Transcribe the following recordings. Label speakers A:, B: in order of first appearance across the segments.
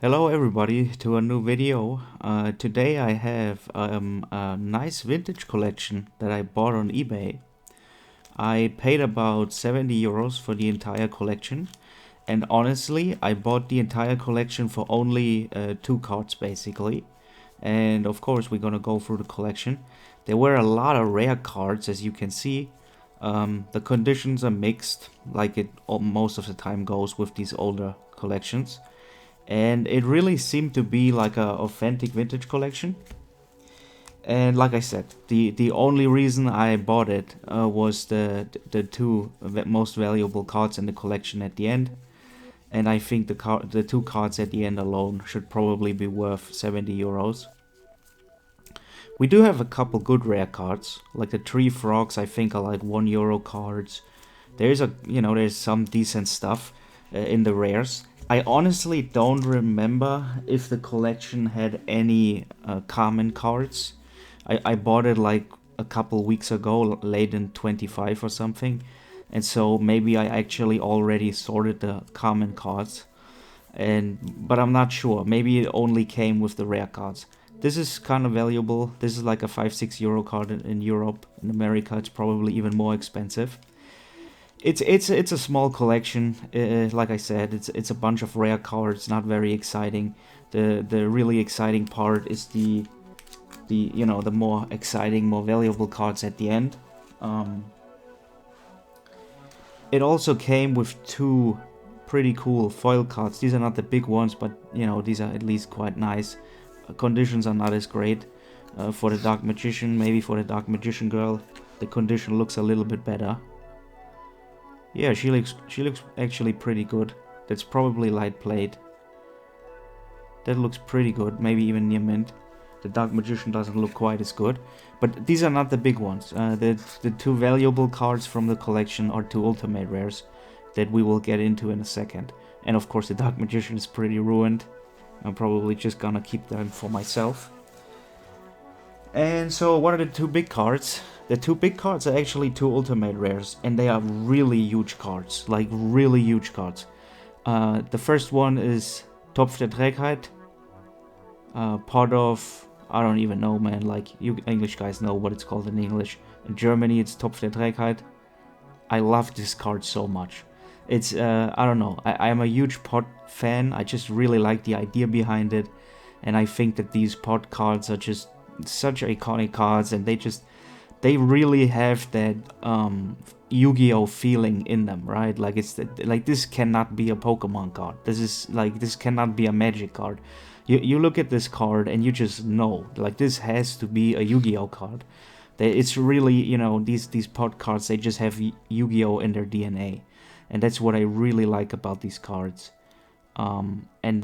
A: Hello everybody to a new video. Today I have a nice vintage collection that I bought on eBay. I paid about 70 euros for the entire collection, and honestly I bought the entire collection for only two cards basically. And of course we're gonna go through the collection. There were a lot of rare cards, as you can see. The conditions are mixed, like it most of the time goes with these older collections. And it really seemed to be like a authentic vintage collection. And like I said, the only reason I bought it was the two most valuable cards in the collection at the end. And I think the two cards at the end alone should probably be worth 70 euros. We do have a couple good rare cards, like the three frogs. I think are like €1 cards. There's some decent stuff in the rares. I honestly don't remember if the collection had any common cards. I bought it like a couple weeks ago, late in 25 or something, and so maybe I actually already sorted the common cards, but I'm not sure. Maybe it only came with the rare cards. This is kind of valuable. This is like a 5-6 euro card in Europe. In America, it's probably even more expensive. It's a small collection. Like I said, it's a bunch of rare cards, not very exciting. The really exciting part is the more exciting, more valuable cards at the end. It also came with two pretty cool foil cards. These are not the big ones, but these are at least quite nice. Conditions are not as great. For the Dark Magician, maybe for the Dark Magician girl, the condition looks a little bit better. Yeah, she looks actually pretty good. That's probably light plate. That looks pretty good, maybe even near mint. The Dark Magician doesn't look quite as good, but these are not the big ones. The two valuable cards from the collection are two ultimate rares that we will get into in a second. And of course the Dark Magician is pretty ruined. I'm probably just gonna keep them for myself. And so what are the two big cards? The two big cards are actually two ultimate rares, and they are really huge cards, like really huge cards. The first one is Topf der Trägheit, part of, I don't even know, man, like you English guys know what it's called in English. In Germany it's Topf der Trägheit. I love this card so much. It's, I don't know, I am a huge pot fan. I just really like the idea behind it, and I think that these pot cards are just such iconic cards, and they really have that Yu-Gi-Oh feeling in them, right? Like like this cannot be a Pokemon card. This cannot be a Magic card. You look at this card and you just know, like, this has to be a Yu-Gi-Oh card. It's really, these pot cards, they just have Yu-Gi-Oh in their DNA, and that's what I really like about these cards. And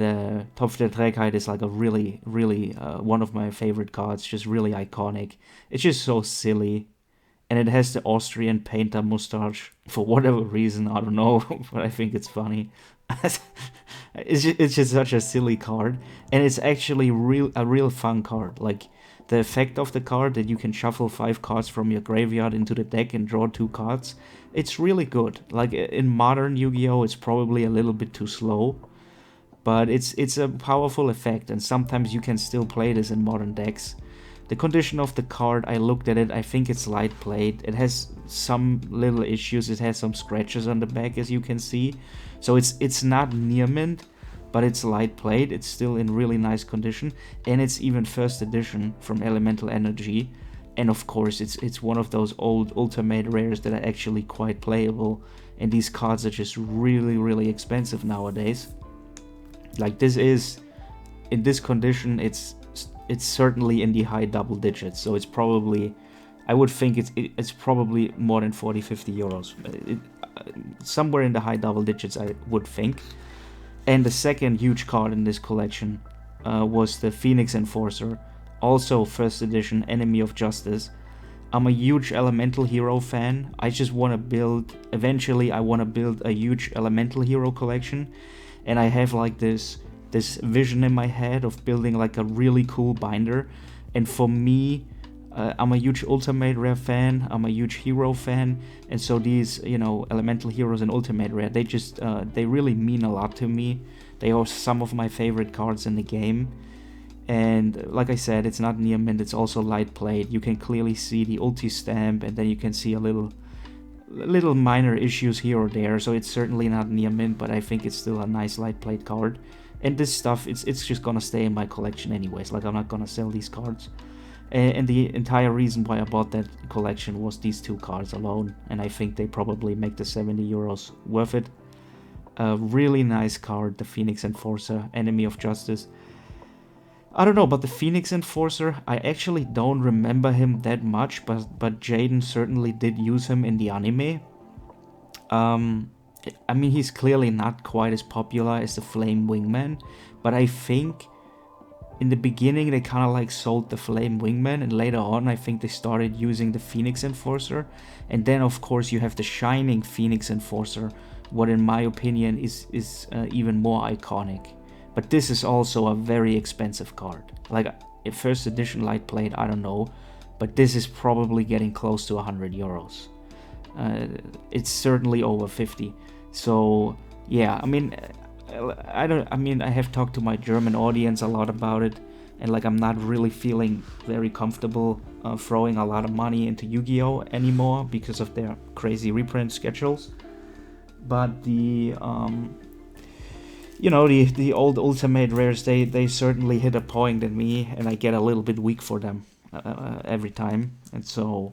A: Topf der Trägheit is like a really, really one of my favorite cards, just really iconic. It's just so silly, and it has the Austrian painter mustache for whatever reason, I don't know, but I think it's funny. It's just such a silly card, and it's actually a real fun card. Like, the effect of the card that you can shuffle 5 cards from your graveyard into the deck and draw 2 cards, it's really good. Like, in modern Yu-Gi-Oh, it's probably a little bit too slow, but it's a powerful effect, and sometimes you can still play this in modern decks. The condition of the card, I looked at it, I think it's light plate. It has some little issues. It has some scratches on the back, as you can see. So it's not near mint, but it's light plate. It's still in really nice condition, and it's even first edition from Elemental Energy. And of course, it's one of those old ultimate rares that are actually quite playable, and these cards are just really, really expensive nowadays. Like, this is, in this condition, it's certainly in the high double digits, so it's probably, I would think it's probably more than 40-50 euros. Somewhere in the high double digits, I would think. And the second huge card in this collection was the Phoenix Enforcer, also first edition, Enemy of Justice. I'm a huge Elemental Hero fan. I just want to build, eventually I want to build a huge Elemental Hero collection, and I have like this vision in my head of building like a really cool binder. And for me, I'm a huge Ultimate Rare fan, I'm a huge Hero fan, and so these, Elemental Heroes and Ultimate Rare, they really mean a lot to me. They are some of my favorite cards in the game. And like I said, it's not near mint, it's also light played. You can clearly see the ulti stamp, and then you can see a little minor issues here or there. So it's certainly not near mint, but I think it's still a nice light played card. And this stuff, it's just gonna stay in my collection anyways. Like, I'm not gonna sell these cards. And the entire reason why I bought that collection was these 2 cards alone. And I think they probably make the 70 euros worth it. A really nice card, the Phoenix Enforcer, Enemy of Justice. I don't know about the Phoenix Enforcer. I actually don't remember him that much, but Jaden certainly did use him in the anime. I mean, he's clearly not quite as popular as the Flame Wingman, but I think in the beginning they kind of like sold the Flame Wingman, and later on I think they started using the Phoenix Enforcer. And then of course you have the Shining Phoenix Enforcer, what in my opinion is even more iconic. But this is also a very expensive card. Like, a first edition light plate, I don't know, but this is probably getting close to 100 euros. It's certainly over 50. So yeah, I mean, I have talked to my German audience a lot about it, and like, I'm not really feeling very comfortable throwing a lot of money into Yu-Gi-Oh anymore because of their crazy reprint schedules. But the the old Ultimate Rares, they certainly hit a point in me, and I get a little bit weak for them every time. And so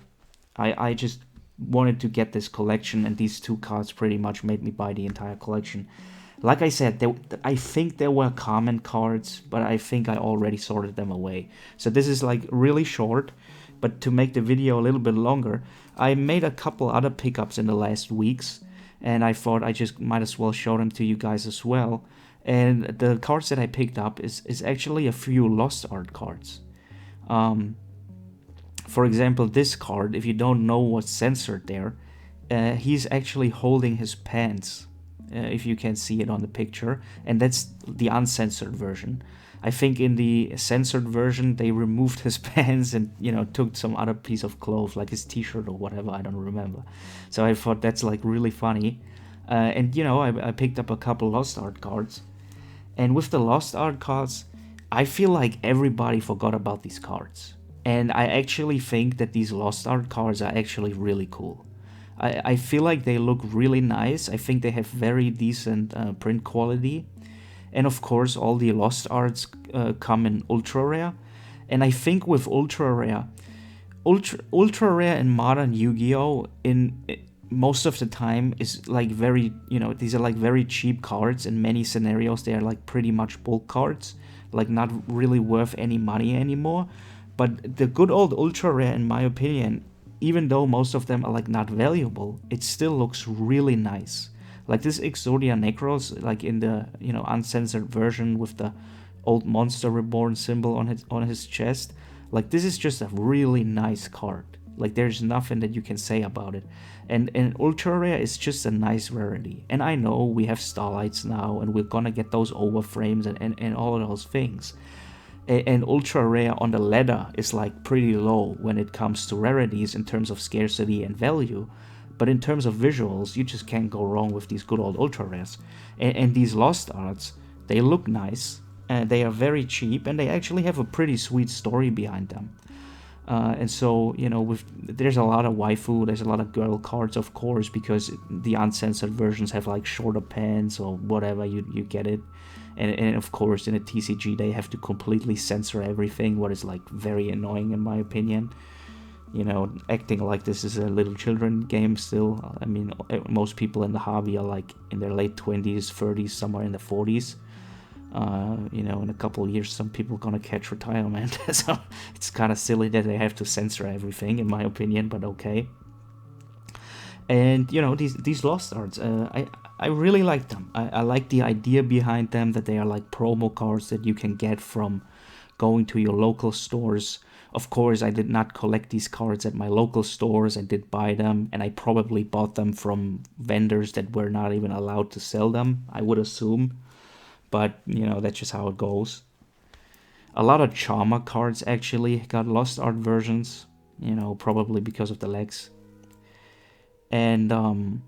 A: I just wanted to get this collection, and these 2 cards pretty much made me buy the entire collection. Like I said, I think there were common cards, but I think I already sorted them away. So this is like really short, but to make the video a little bit longer, I made a couple other pickups in the last weeks, and I thought I just might as well show them to you guys as well. And the cards that I picked up is actually a few Lost Art cards. For example, this card, if you don't know what's censored there, he's actually holding his pants, if you can see it on the picture, and that's the uncensored version. I think in the censored version they removed his pants and, took some other piece of cloth, like his t-shirt or whatever, I don't remember. So I thought that's like really funny. And I picked up a couple Lost Art cards. And with the Lost Art cards, I feel like everybody forgot about these cards. And I actually think that these Lost Art cards are actually really cool. I feel like they look really nice. I think they have very decent print quality. And of course, all the Lost Arts come in Ultra Rare. And I think with Ultra Rare in modern Yu-Gi-Oh! Most of the time is like very, these are like very cheap cards. In many scenarios, they are like pretty much bulk cards, like not really worth any money anymore. But the good old Ultra Rare, in my opinion, even though most of them are like not valuable, it still looks really nice. Like this Exodia Necros, like in the uncensored version with the old Monster Reborn symbol on his chest, like this is just a really nice card. Like there's nothing that you can say about it. And Ultra Rare is just a nice rarity. And I know we have Starlights now, and we're gonna get those overframes and all of those things. And Ultra Rare on the ladder is like pretty low when it comes to rarities in terms of scarcity and value. But in terms of visuals, you just can't go wrong with these good old Ultra Rares. And these Lost Arts, they look nice, and they are very cheap, and they actually have a pretty sweet story behind them. And so, there's a lot of waifu, there's a lot of girl cards, of course, because the uncensored versions have like shorter pants or whatever, you get it. And of course, in a TCG, they have to completely censor everything, what is like very annoying in my opinion. Acting like this is a little children game still. I mean, most people in the hobby are like in their late 20s, 30s, somewhere in the 40s. In a couple of years, some people are gonna catch retirement. So it's kind of silly that they have to censor everything, in my opinion, but okay. And these Lost Arts, I really like them. I like the idea behind them, that they are like promo cards that you can get from going to your local stores. Of course, I did not collect these cards at my local stores. I did buy them, and I probably bought them from vendors that were not even allowed to sell them, I would assume. But, that's just how it goes. A lot of Charmer cards actually got Lost Art versions, probably because of the legs. And,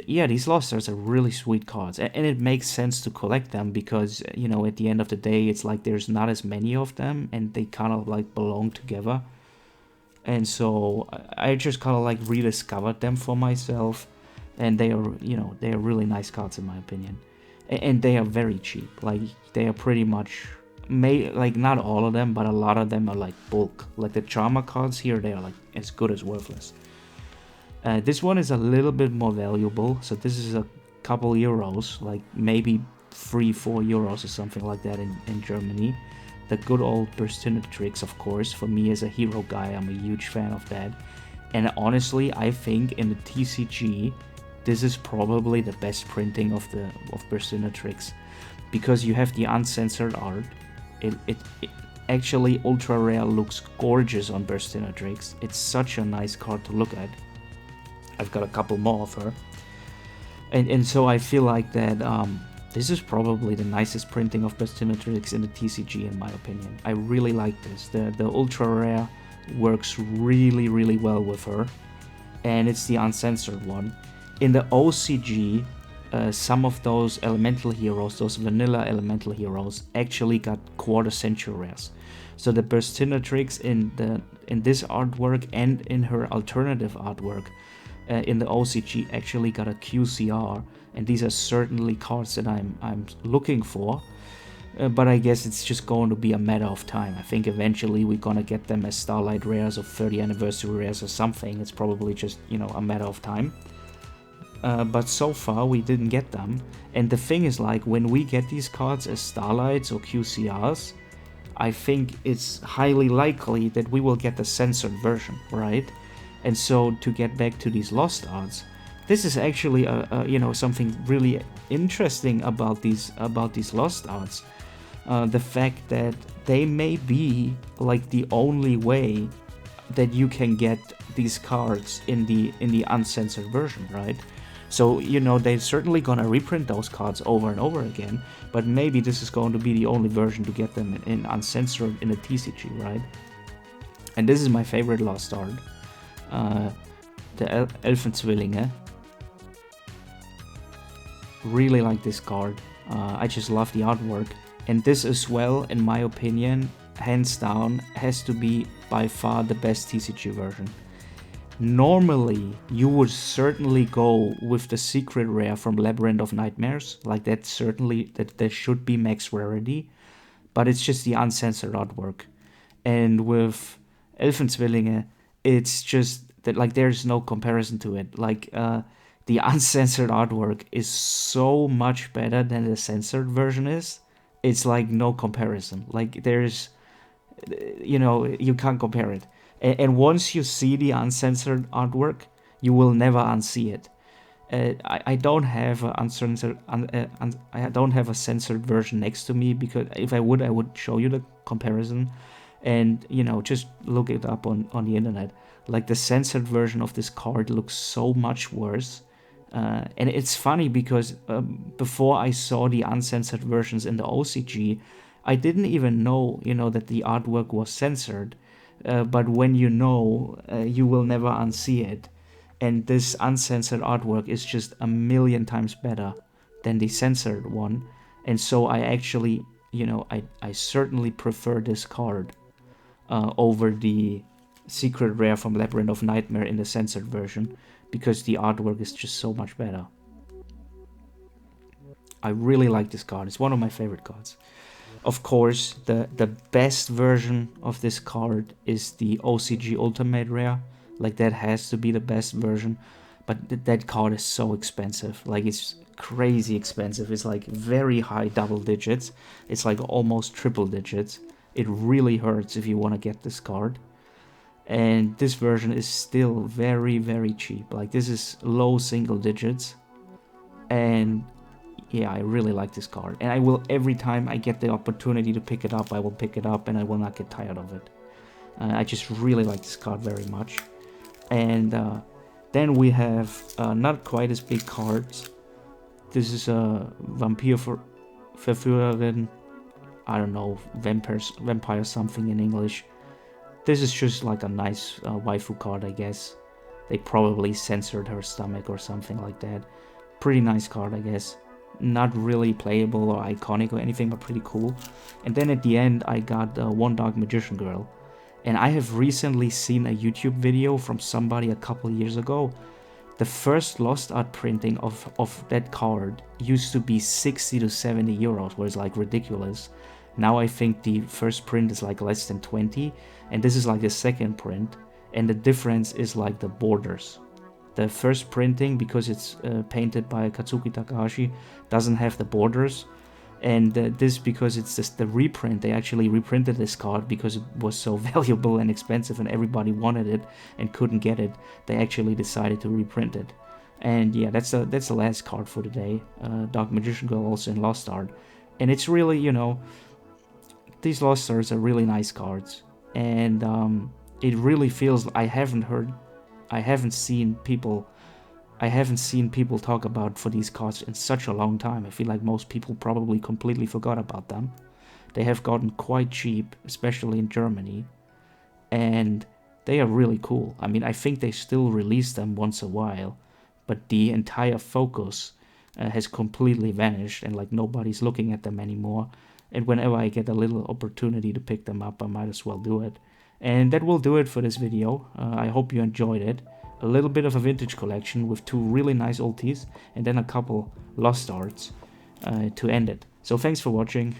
A: yeah, these Lost Stars are really sweet cards, and it makes sense to collect them because, you know, at the end of the day, it's like there's not as many of them, and they kind of like belong together. And so I just kind of like rediscovered them for myself, and they are, you know, they are really nice cards in my opinion, and they are very cheap. Like they are pretty much, like not all of them, but a lot of them are like bulk. Like the Charmer cards here, they are like as good as worthless. This one is a little bit more valuable, so this is a couple euros, like maybe 3-4 euros or something like that in Germany. The good old Burstinatrix, of course. For me as a hero guy, I'm a huge fan of that. And honestly, I think in the TCG, this is probably the best printing of Burstinatrix, because you have the uncensored art. It actually ultra rare looks gorgeous on Burstinatrix. It's such a nice card to look at. I've got a couple more of her, and so I feel like that this is probably the nicest printing of Burstinatrix in the TCG in my opinion. I really like this. The ultra rare works really, really well with her, and it's the uncensored one. In the OCG, some of those elemental heroes, those vanilla elemental heroes, actually got quarter century rares. So the Burstinatrix in this artwork and in her alternative artwork in the OCG actually got a QCR, and these are certainly cards that I'm looking for. But I guess it's just going to be a matter of time. I think eventually we're gonna get them as Starlight rares or 30th anniversary rares or something. It's probably just, you know, a matter of time. But so far we didn't get them. And the thing is, like, when we get these cards as Starlights or QCRs, I think it's highly likely that we will get the censored version, right? And so to get back to these Lost Arts, this is actually you know, something really interesting about these Lost Arts. The fact that they may be like the only way that you can get these cards in the uncensored version, right? So, you know, they're certainly gonna reprint those cards over and over again, but maybe this is going to be the only version to get them in uncensored in the TCG, right? And this is my favorite Lost Art. The Elfenzwillinge. Really like this card. I just love the artwork. And this as well, in my opinion, hands down, has to be by far the best TCG version. Normally, you would certainly go with the secret rare from Labyrinth of Nightmares. Like that should be max rarity. But it's just the uncensored artwork. And with Elfenzwillinge, it's just that, like, there's no comparison to it. Like, the uncensored artwork is so much better than the censored version is. It's like no comparison. Like, there's, you know, you can't compare it. And once you see the uncensored artwork, you will never unsee it. I don't have a uncensored, I don't have a censored version next to me, because if I would show you the comparison, and, you know, just look it up on the internet. Like, the censored version of this card looks so much worse. And it's funny because before I saw the uncensored versions in the OCG, I didn't even know, you know, that the artwork was censored. But when you know, you will never unsee it. And this uncensored artwork is just a million times better than the censored one. And so I actually, you know, I certainly prefer this card over the secret rare from Labyrinth of Nightmare in the censored version, because the artwork is just so much better. I really like this card. It's one of my favorite cards. Of course, the best version of this card is the OCG Ultimate Rare. Like, that has to be the best version. But that card is so expensive. Like, it's crazy expensive. It's like very high double digits. It's like almost triple digits. It really hurts if you want to get this card. And this version is still very, very cheap. Like, this is low single digits. And yeah, I really like this card. And I will, every time I get the opportunity to pick it up, I will pick it up, and I will not get tired of it. I just really like this card very much. And then we have not quite as big cards. This is a Verführerin. I don't know, vampire something in English. This is just like a nice waifu card, I guess. They probably censored her stomach or something like that. Pretty nice card, I guess. Not really playable or iconic or anything, but pretty cool. And then at the end, I got One Dark Magician Girl. And I have recently seen a YouTube video from somebody a couple years ago. The first Lost Art printing of that card used to be 60 to 70 euros, where it's like ridiculous. Now I think the first print is like less than 20, and this is like the second print, and the difference is like the borders. The first printing, because it's painted by Katsuki Takahashi, doesn't have the borders, and this because it's just the reprint. They actually reprinted this card because it was so valuable and expensive and everybody wanted it and couldn't get it. They actually decided to reprint it. And yeah, that's the last card for today. Dark Magician Girl also in Lost Art. And it's really, you know, these Lost Arts are really nice cards. And it really feels, I haven't seen people talk about for these cards in such a long time. I feel like most people probably completely forgot about them. They have gotten quite cheap, especially in Germany, and they are really cool. I mean, I think they still release them once a while, but the entire focus has completely vanished, and like nobody's looking at them anymore. And whenever I get a little opportunity to pick them up, I might as well do it. And that will do it for this video. I hope you enjoyed it. A little bit of a vintage collection with 2 really nice ultis and then a couple Lost Arts to end it. So thanks for watching.